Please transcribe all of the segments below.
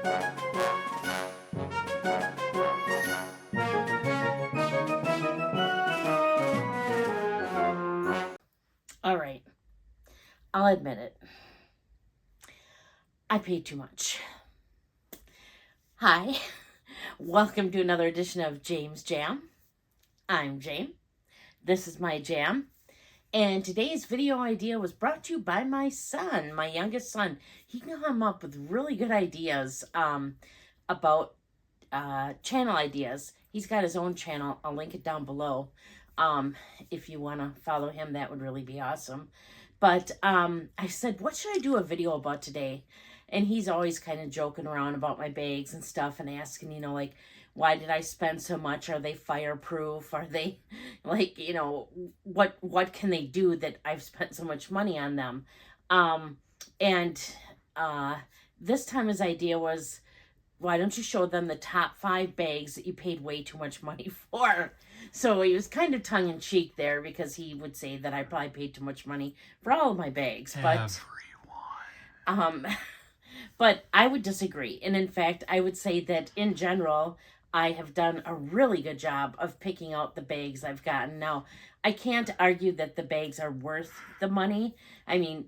All right, I'll admit it. I paid too much. Hi, welcome to another edition of James Jam. I'm Jam. This is my jam. And today's video idea was brought to you by my son, my youngest son. He can come up with really good ideas about channel ideas. He's got his own channel. I'll link it down below. If you want to follow him, that would really be awesome. But I said, what should I do a video about today? And he's always kind of joking around about my bags and stuff and asking, you know, like, why did I spend so much? Are they fireproof? Are they, like, you know, what can they do that I've spent so much money on them? This time his idea was, why don't you show them the top 5 bags that you paid way too much money for? So he was kind of tongue-in-cheek there because he would say that I probably paid too much money for all of my bags. But but I would disagree. And in fact, I would say that in general, I have done a really good job of picking out the bags I've gotten. Now, I can't argue that the bags are worth the money. I mean,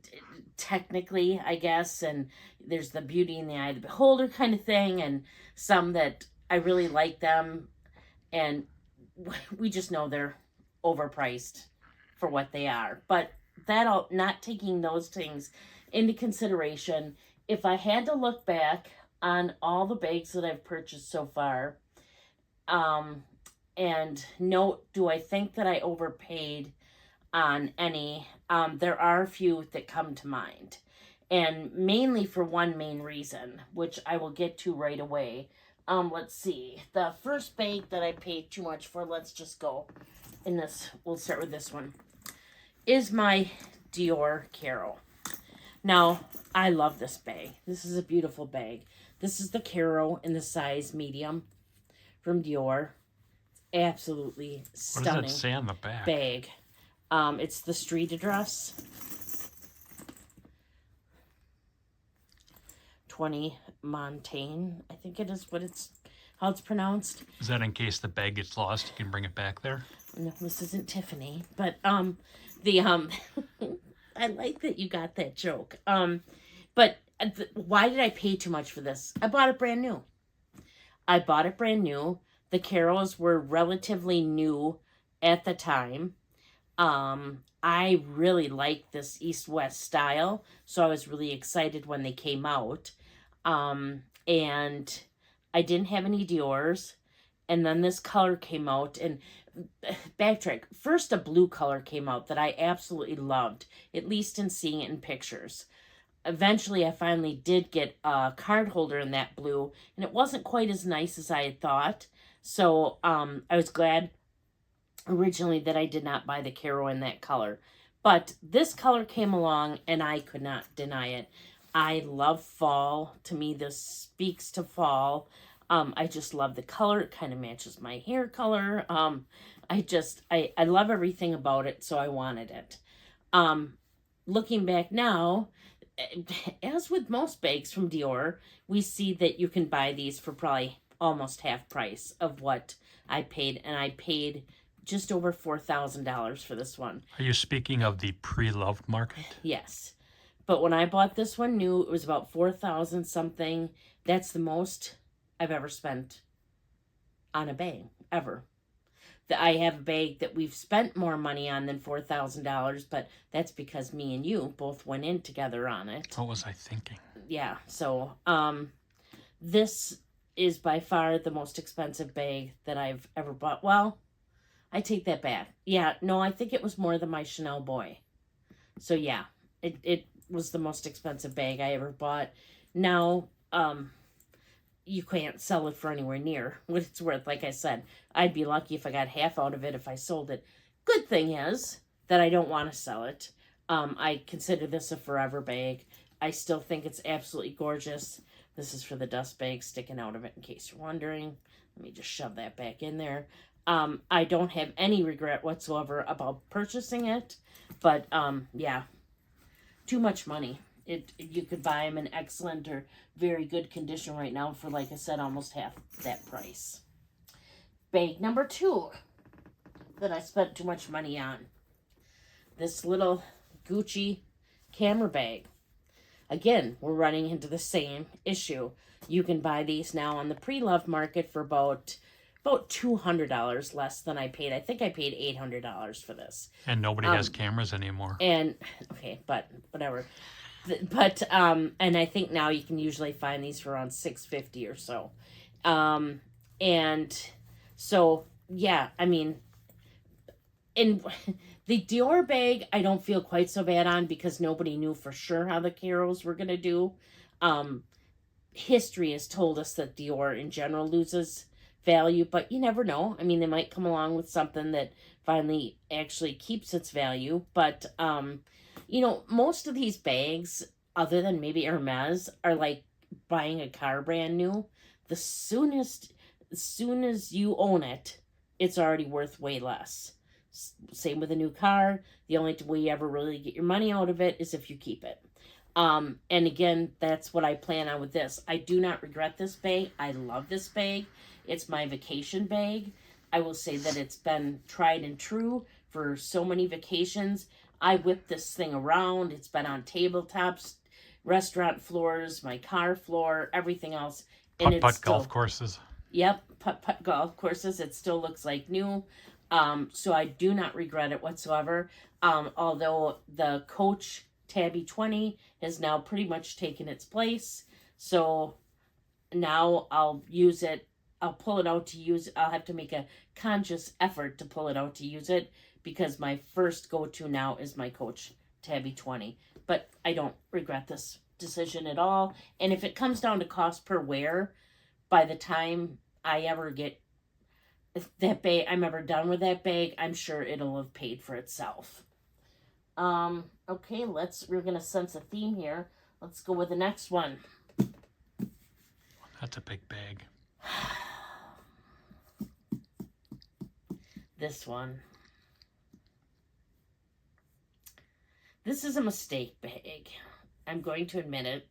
technically, I guess, and there's the beauty in the eye of the beholder kind of thing, and some that I really like them, and we just know they're overpriced for what they are. But not taking those things into consideration, if I had to look back on all the bags that I've purchased so far, and note, do I think that I overpaid on any? There are a few that come to mind, and mainly for one main reason, which I will get to right away. Let's see. The first bag that I paid too much for, let's just go in this. We'll start with this one. Is my Dior Carol. Now, I love this bag. This is a beautiful bag. This is the Carol in the size medium from Dior. Absolutely stunning. What does it say on the back? Bag. It's the street address. 20 Montaigne, I think it is how it's pronounced. Is that in case the bag gets lost, you can bring it back there? No, this isn't Tiffany, but I like that you got that joke. But why did I pay too much for this? I bought it brand new. The Carols were relatively new at the time. I really liked this East-West style, so I was really excited when they came out. And I didn't have any Dior's, and then this color came out, and backtrack. First, a blue color came out that I absolutely loved, at least in seeing it in pictures. Eventually, I finally did get a card holder in that blue, and it wasn't quite as nice as I had thought. So, I was glad originally that I did not buy the Carol in that color. But this color came along, and I could not deny it. I love fall. To me, this speaks to fall. I just love the color. It kind of matches my hair color. I love everything about it, so I wanted it. Looking back now, as with most bags from Dior, we see that you can buy these for probably almost half price of what I paid, and I paid just over $4,000 for this one. Are you speaking of the pre-loved market? Yes. But when I bought this one new, it was about $4,000 something. That's the most I've ever spent on a bag, ever. I have a bag that we've spent more money on than $4,000, but that's because me and you both went in together on it. What was I thinking? Yeah, so this is by far the most expensive bag that I've ever bought. Well, I take that back. Yeah, no, I think it was more than my Chanel Boy. So yeah, it was the most expensive bag I ever bought. Now, you can't sell it for anywhere near what it's worth. Like I said, I'd be lucky if I got half out of it if I sold it. Good thing is that I don't want to sell it. I consider this a forever bag. I still think it's absolutely gorgeous. This is for the dust bag sticking out of it, in case you're wondering. Let me just shove that back in there. I don't have any regret whatsoever about purchasing it. But, yeah, too much money. You could buy them in excellent or very good condition right now for, like I said, almost half that price. Bag number 2 that I spent too much money on. This little Gucci camera bag. Again, we're running into the same issue. You can buy these now on the pre-loved market for about $200 less than I paid. I think I paid $800 for this. And nobody has cameras anymore. And okay, but whatever. But and I think now you can usually find these for around $650 or so. And so yeah, I mean, in the Dior bag, I don't feel quite so bad on because nobody knew for sure how the Carols were gonna do. History has told us that Dior in general loses value, but you never know. I mean, they might come along with something that finally actually keeps its value. But you know, most of these bags, other than maybe Hermes, are like buying a car brand new. As soon as you own it, it's already worth way less. Same with a new car. The only way you ever really get your money out of it is if you keep it. And again, that's what I plan on with this. I do not regret this bag. I love this bag. It's my vacation bag. I will say that it's been tried and true for so many vacations. I whip this thing around. It's been on tabletops, restaurant floors, my car floor, everything else. And it's Putt-putt still, golf courses. Yep, putt-putt golf courses. It still looks like new. So I do not regret it whatsoever. Although the Coach Tabby 20 has now pretty much taken its place. So now I'll use it. I'll pull it out to use. I'll have to make a conscious effort to pull it out to use it because my first go-to now is my Coach Tabby 20. But I don't regret this decision at all. And if it comes down to cost per wear, by the time I ever get that bag, I'm ever done with that bag, I'm sure it'll have paid for itself. Okay, we're gonna sense a theme here. Let's go with the next one. That's a big bag. This one. This is a mistake bag. I'm going to admit it.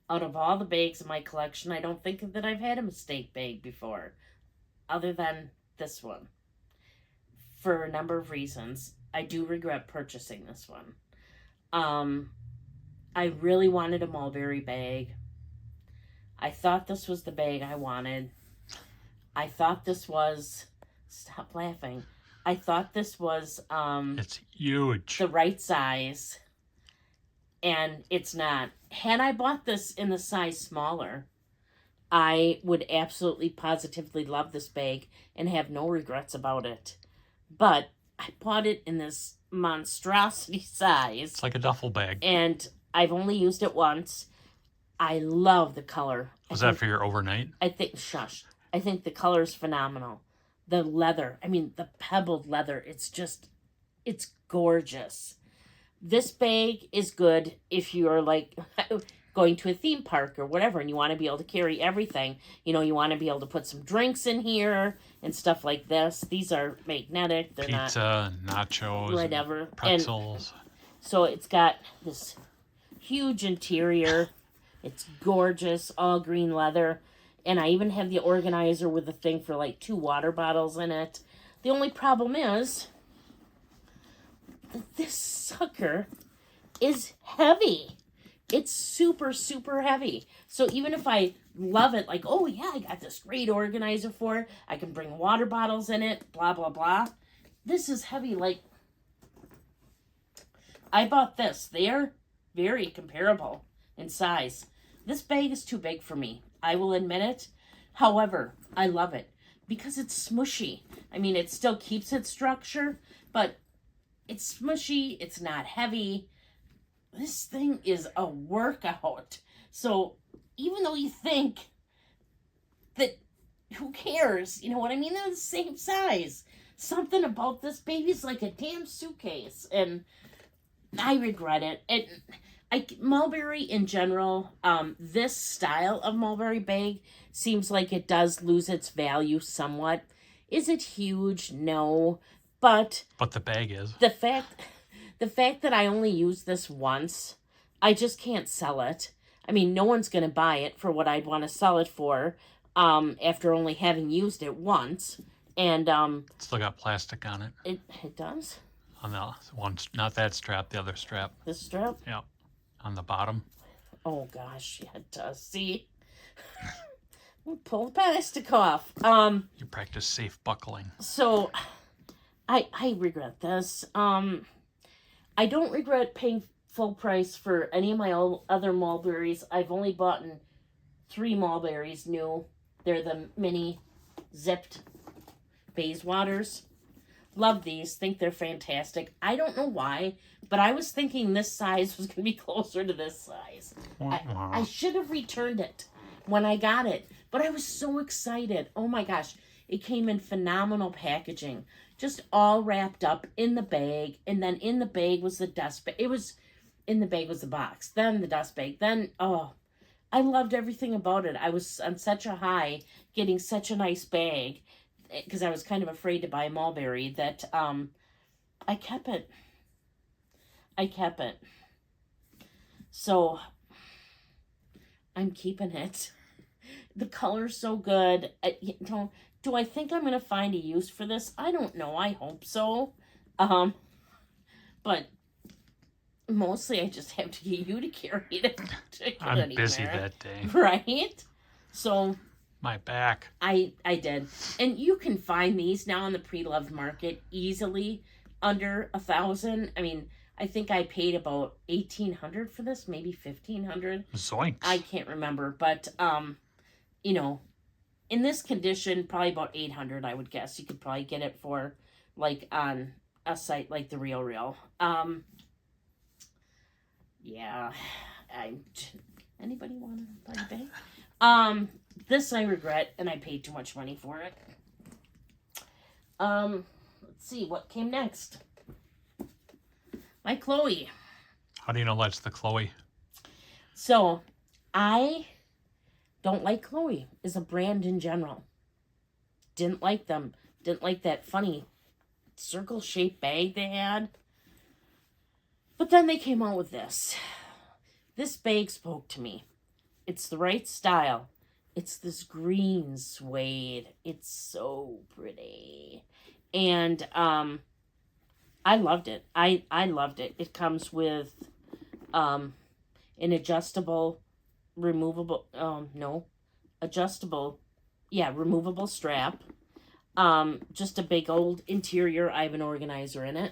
Out of all the bags in my collection, I don't think that I've had a mistake bag before, other than this one. For a number of reasons, I do regret purchasing this one. I really wanted a Mulberry bag. I thought this was the bag I wanted. I thought this was... Stop laughing. I thought this was... It's huge. the right size. And it's not. Had I bought this in the size smaller, I would absolutely positively love this bag and have no regrets about it. But I bought it in this monstrosity size. It's like a duffel bag. And I've only used it once. I love the color. Was that for your overnight? I think the color is phenomenal. The leather, I mean, the pebbled leather, it's gorgeous. This bag is good if you're like going to a theme park or whatever and you want to be able to carry everything. You know, you want to be able to put some drinks in here and stuff like this. These are magnetic. They're Pizza, nachos, whatever. pretzels. And so it's got this huge interior. It's gorgeous, all green leather. And I even have the organizer with a thing for like 2 water bottles in it. The only problem is this sucker is heavy. It's super, super heavy. So even if I love it, like, oh yeah, I got this great organizer for it. I can bring water bottles in it, blah, blah, blah. This is heavy. Like, I bought this. They are very comparable in size. This bag is too big for me. I will admit it. However, I love it because it's smushy. I mean, it still keeps its structure, but it's smushy. It's not heavy. This thing is a workout. So even though you think that who cares, you know what I mean? They're the same size. Something about this baby's like a damn suitcase, and I regret it. Mulberry in general, this style of Mulberry bag seems like it does lose its value somewhat. Is it huge? No. But the bag is. The fact that I only used this once, I just can't sell it. I mean, no one's going to buy it for what I'd want to sell it for after only having used it once. And It's still got plastic on it. it does. On the one, not that strap, the other strap. This strap? Yeah. On the bottom. Oh gosh, yeah, it does. See? Pull the plastic off. You practice safe buckling. So I regret this. I don't regret paying full price for any of my other Mulberries. I've only bought 3 Mulberries new. They're the mini zipped Bayswaters. Love these. Think they're fantastic. I don't know why, but I was thinking this size was going to be closer to this size. I should have returned it when I got it, but I was so excited. Oh my gosh. It came in phenomenal packaging. Just all wrapped up in the bag, and then in the bag was the dust bag. In the bag was the box, then the dust bag, then, oh, I loved everything about it. I was on such a high getting such a nice bag because I was kind of afraid to buy Mulberry that I kept it. So I'm keeping it. The color's so good. Do I think I'm going to find a use for this? I don't know. I hope so. But mostly I just have to get you to carry it. I'm busy that day. Right? So my back. I did. And you can find these now on the pre-loved market easily under $1,000. I mean, I think I paid about $1,800 for this, maybe $1,500. Zoinks. I can't remember, but you know, in this condition, probably about $800, I would guess. You could probably get it for like on a site like the Real. Yeah. Anybody want to buy a bag? This I regret, and I paid too much money for it. Let's see what came next. My Chloe. How do you know that's the Chloe? So, I don't like Chloe as a brand in general. Didn't like them. Didn't like that funny circle-shaped bag they had. But then they came out with this. This bag spoke to me. It's the right style. It's this green suede. It's so pretty. And I loved it. I loved it. It comes with an adjustable, removable, removable strap. Just a big old interior. I have an organizer in it.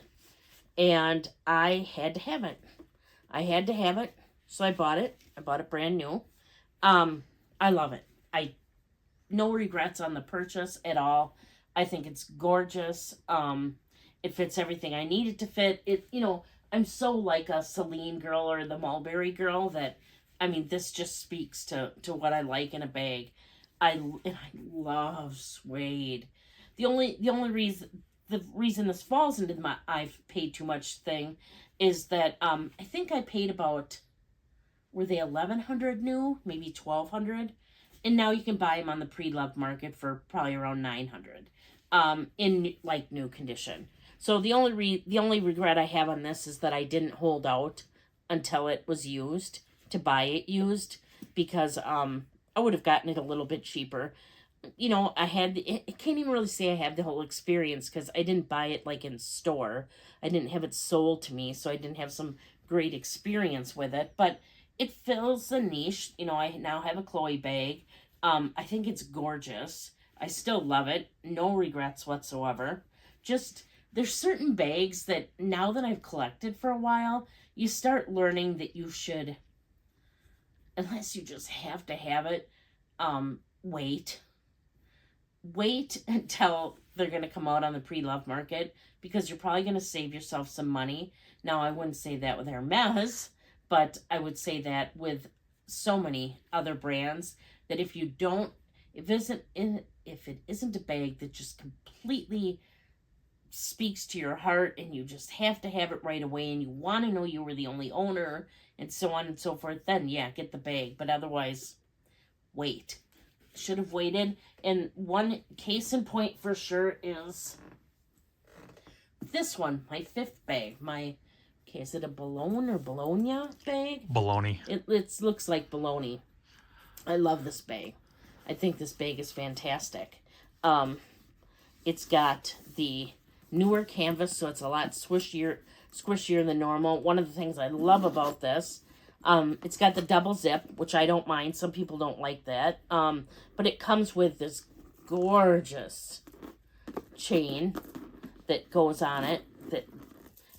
And I had to have it. So I bought it. I bought it brand new. I love it. No regrets on the purchase at all. I think it's gorgeous. It fits everything I need it to fit. I'm so like a Celine girl or the Mulberry girl that, I mean, this just speaks to what I like in a bag. I love suede. The only reason this falls into my I've paid too much thing is that I think I paid about, were they $1,100 new, maybe $1,200, and now you can buy them on the pre-loved market for probably around $900 in like new condition. So the only regret I have on this is that I didn't hold out until it was used to buy it used, because I would have gotten it a little bit cheaper. I can't even really say I have the whole experience because I didn't buy it like in store. I didn't have it sold to me, so I didn't have some great experience with it, but it fills the niche. I now have a Chloe bag. I think it's gorgeous. I still love it. No regrets whatsoever. Just, there's certain bags that now that I've collected for a while, you start learning that you should, unless you just have to have it, wait until they're going to come out on the pre-loved market, because you're probably going to save yourself some money. Now, I wouldn't say that with Hermes, but I would say that with so many other brands, that if it isn't a bag that just completely speaks to your heart and you just have to have it right away and you want to know you were the only owner and so on and so forth, then yeah, get the bag. But otherwise, wait. Should have waited. And one case in point for sure is this one, my 5th bag. Okay, is it a Bologna bag? Baloney. It looks like bologna. I love this bag. I think this bag is fantastic. It's got the newer canvas, so it's a lot squishier than normal. One of the things I love about this, it's got the double zip, which I don't mind. Some people don't like that. But it comes with this gorgeous chain that goes on it that,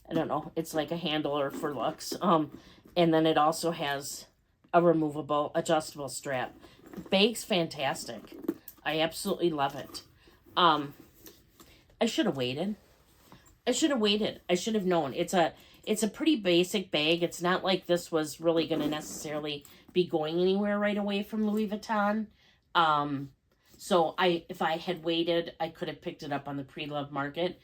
I don't know, it's like a handler for looks. And then it also has a removable, adjustable strap. Bag's fantastic. I absolutely love it. I should have waited. I should have known. It's a pretty basic bag. It's not like this was really going to necessarily be going anywhere right away from Louis Vuitton. So if I had waited, I could have picked it up on the pre-loved market.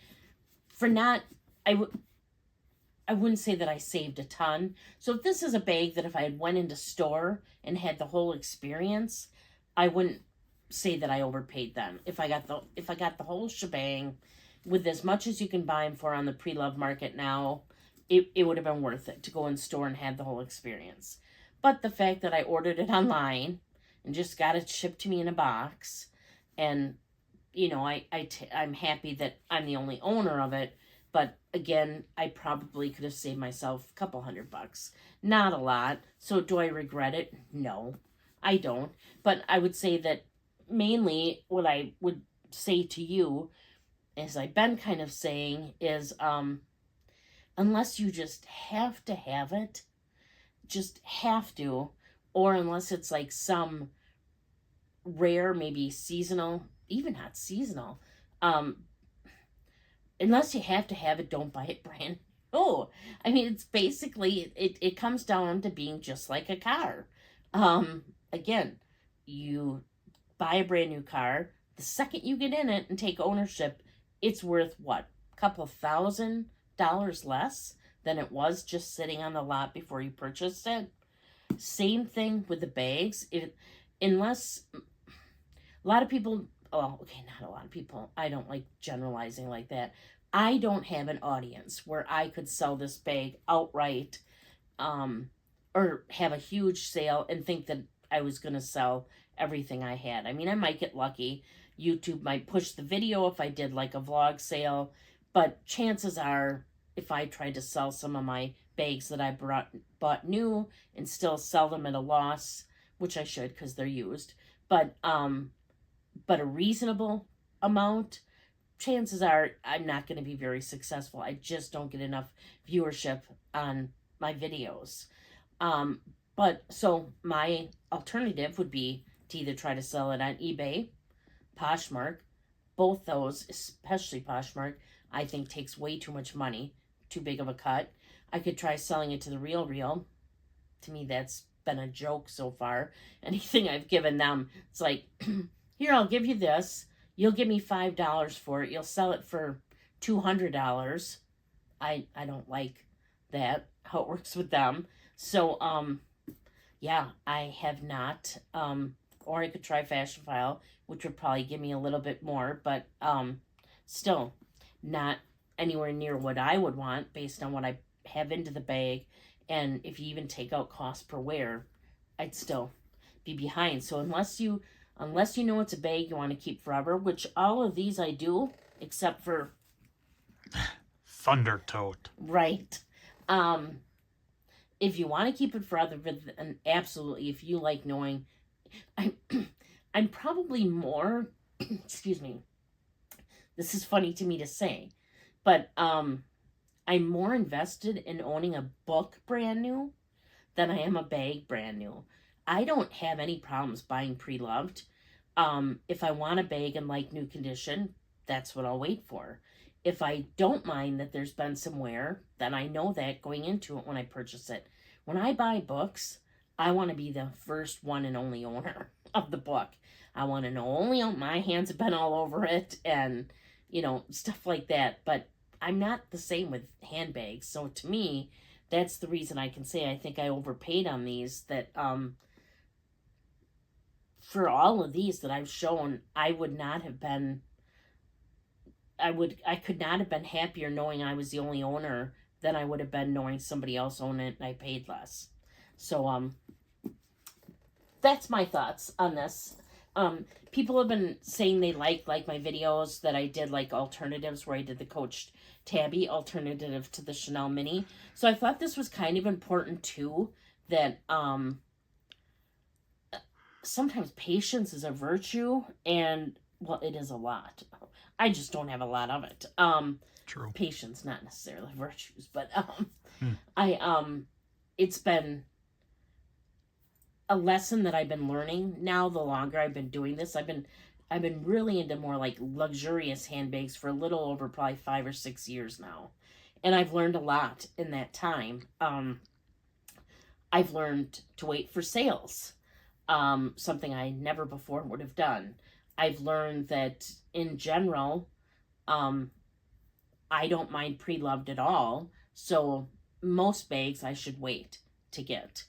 I wouldn't say that I saved a ton. So if this is a bag that if I had went into store and had the whole experience, I wouldn't say that I overpaid then. If I got the whole shebang with as much as you can buy them for on the pre-loved market now, it would have been worth it to go in store and have the whole experience. But the fact that I ordered it online and just got it shipped to me in a box, and I'm happy that I'm the only owner of it. But again, I probably could have saved myself a couple $100. Not a lot. So do I regret it? No, I don't. But I would say that mainly what I would say to you, as I've been kind of saying, is unless you just have to have it, just have to, or unless it's like some rare, maybe seasonal, even not seasonal, unless you have to have it, don't buy it brand new. I mean, it's basically, it comes down to being just like a car. Again, you buy a brand new car, the second you get in it and take ownership, it's worth what? A couple $1,000 less than it was just sitting on the lot before you purchased it. Same thing with the bags. Unless a lot of people, okay, not a lot of people, I don't like generalizing like that. I don't have an audience where I could sell this bag outright, or have a huge sale and think that I was going to sell everything I had. I mean, I might get lucky. YouTube might push the video if I did like a vlog sale, but chances are if I tried to sell some of my bags that I bought new and still sell them at a loss, which I should because they're used, but a reasonable amount, chances are I'm not going to be very successful. I just don't get enough viewership on my videos. But so my alternative would be to either try to sell it on eBay, Poshmark. Both those, especially Poshmark, I think takes way too much money, too big of a cut. I could try selling it to the Real. To me, that's been a joke so far. Anything I've given them, it's like, here, I'll give you this. You'll give me $5 for it. You'll sell it for $200. I don't like that, how it works with them. So, yeah, I have not. Or I could try Fashion File, which would probably give me a little bit more, but still not anywhere near what I would want based on what I have into the bag. And if you even take out cost per wear, I'd still be behind. So unless you know it's a bag you want to keep forever, which all of these I do, except for Thunder Tote. Right. If you want to keep it forever, and absolutely, if you like knowing, I'm probably more, excuse me, this is funny to me to say, but I'm more invested in owning a book brand new than I am a bag brand new. I don't have any problems buying pre-loved. If I want a bag in like new condition, that's what I'll wait for. If I don't mind that there's been some wear, then I know that going into it when I purchase it. When I buy books, I want to be the first one and only owner of the book. I want to know only my hands have been all over it and, stuff like that. But I'm not the same with handbags. So to me, that's the reason I can say I think I overpaid on these, that for all of these that I've shown, I could not have been happier knowing I was the only owner than I would have been knowing somebody else owned it and I paid less. So that's my thoughts on this. People have been saying they like my videos that I did like alternatives where I did the Coach Tabby alternative to the Chanel Mini. So I thought this was kind of important too, that sometimes patience is a virtue, and well, it is a lot. I just don't have a lot of it. True. Patience, not necessarily virtues, but Hmm. it's been a lesson that I've been learning now. The longer I've been doing this, I've been really into more like luxurious handbags for a little over probably 5 or 6 years now, and I've learned a lot in that time. I've learned to wait for sales, something I never before would have done. I've learned that in general, I don't mind pre-loved at all, so most bags I should wait to get.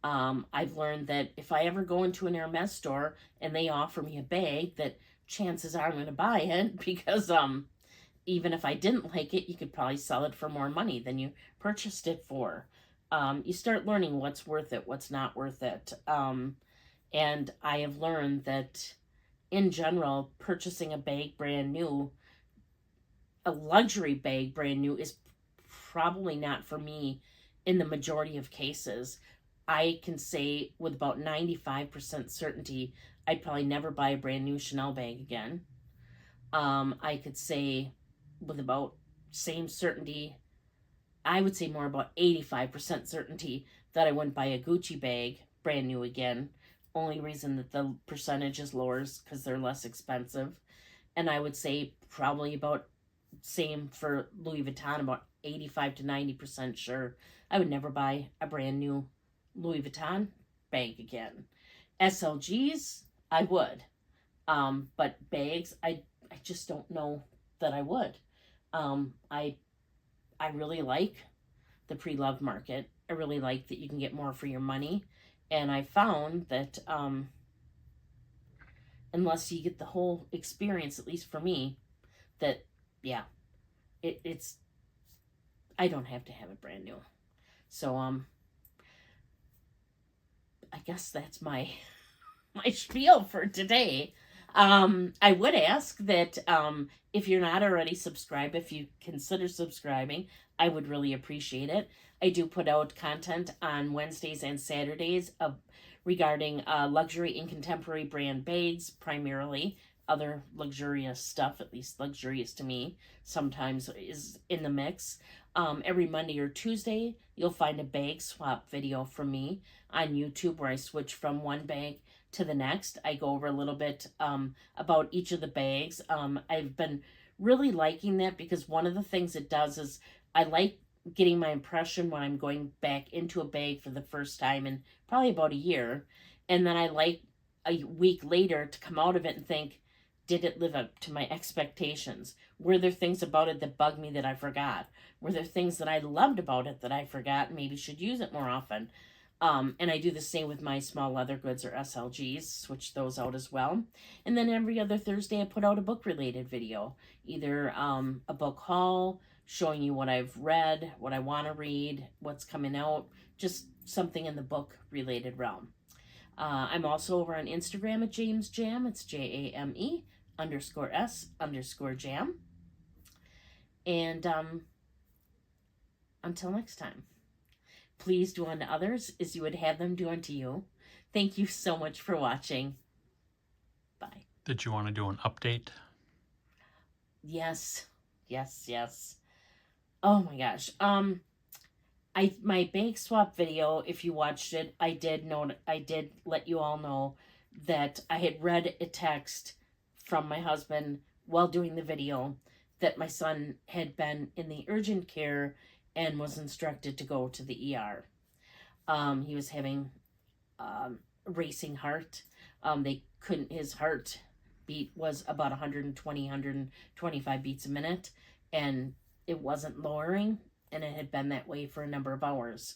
I've learned that if I ever go into an Hermes store and they offer me a bag, that chances are I'm going to buy it because even if I didn't like it, you could probably sell it for more money than you purchased it for. You start learning what's worth it, what's not worth it. And I have learned that in general, purchasing a bag brand new, a luxury bag brand new, is probably not for me in the majority of cases. I can say with about 95% certainty, I'd probably never buy a brand new Chanel bag again. I could say with about same certainty, I would say more about 85% certainty that I wouldn't buy a Gucci bag brand new again. Only reason that the percentage is lower is because they're less expensive. And I would say probably about same for Louis Vuitton, about 85 to 90% sure I would never buy a brand new Louis Vuitton bag again. SLGs, I would. But bags, I just don't know that I would. I really like the pre-loved market. I really like that you can get more for your money. And I found that unless you get the whole experience, at least for me, that, yeah, it's, I don't have to have it brand new. So, I guess that's my spiel for today. I would ask that if you're not already subscribed, if you consider subscribing, I would really appreciate it. I do put out content on Wednesdays and Saturdays regarding luxury and contemporary brand bags, primarily. Other luxurious stuff, at least luxurious to me, sometimes is in the mix. Every Monday or Tuesday, you'll find a bag swap video from me on YouTube where I switch from one bag to the next. I go over a little bit about each of the bags. I've been really liking that because one of the things it does is I like getting my impression when I'm going back into a bag for the first time in probably about a year. And then I like a week later to come out of it and think, did it live up to my expectations? Were there things about it that bugged me that I forgot? Were there things that I loved about it that I forgot and maybe should use it more often? And I do the same with my small leather goods or SLGs, switch those out as well. And then every other Thursday I put out a book-related video, either a book haul, showing you what I've read, what I want to read, what's coming out, just something in the book-related realm. I'm also over on Instagram at James Jam. It's JAME_S_Jam. And until next time, please do unto others as you would have them do unto you. Thank you so much for watching. Bye. Did you want to do an update? Yes. Oh my gosh. My bag swap video, if you watched it, I did let you all know that I had read a text from my husband while doing the video that my son had been in the urgent care and was instructed to go to the ER. He was having racing heart. His heart beat was about 120, 125 beats a minute, and it wasn't lowering, and it had been that way for a number of hours.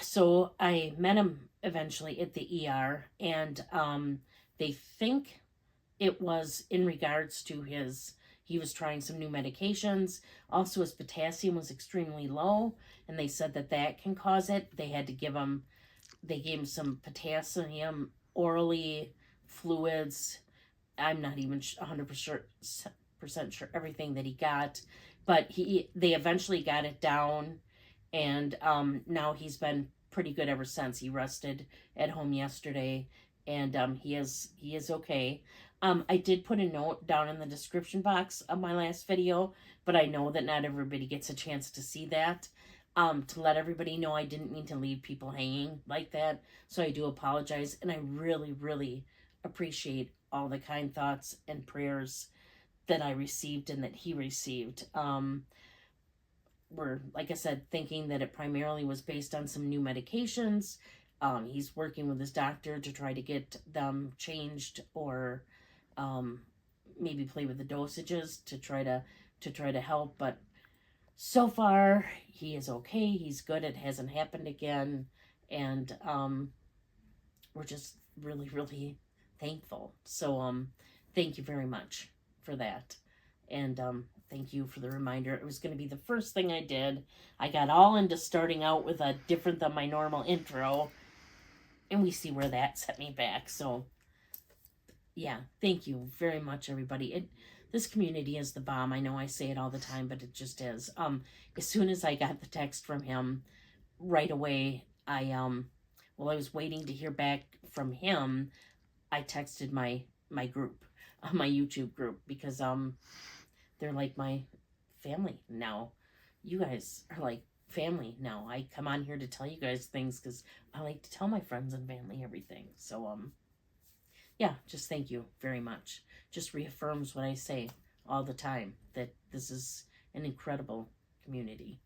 So I met him eventually at the ER, and they think it was in regards to He was trying some new medications. Also, his potassium was extremely low, and they said that that can cause it. They gave him some potassium orally, fluids. I'm not even 100% sure everything that he got, but they eventually got it down, and now he's been pretty good ever since. He rested at home yesterday, and he is okay. I did put a note down in the description box of my last video, but I know that not everybody gets a chance to see that. To let everybody know I didn't mean to leave people hanging like that, so I do apologize, and I really, really appreciate all the kind thoughts and prayers that I received and that he received. We're, like I said, thinking that it primarily was based on some new medications. He's working with his doctor to try to get them changed, or maybe play with the dosages to try to help. But so far, he is okay. He's good. It hasn't happened again, and we're just really, really thankful. So thank you very much for that, and thank you for the reminder. It was going to be the first thing I did. I got all into starting out with a different than my normal intro, and we see where that set me back. So yeah, thank you very much, everybody. This community is the bomb. I know I say it all the time, but it just is. As soon as I got the text from him, right away, I was waiting to hear back from him. I texted my group, my YouTube group, because they're like my family now. You guys are like family now. I come on here to tell you guys things because I like to tell my friends and family everything. So yeah, just thank you very much. Just reaffirms what I say all the time, that this is an incredible community.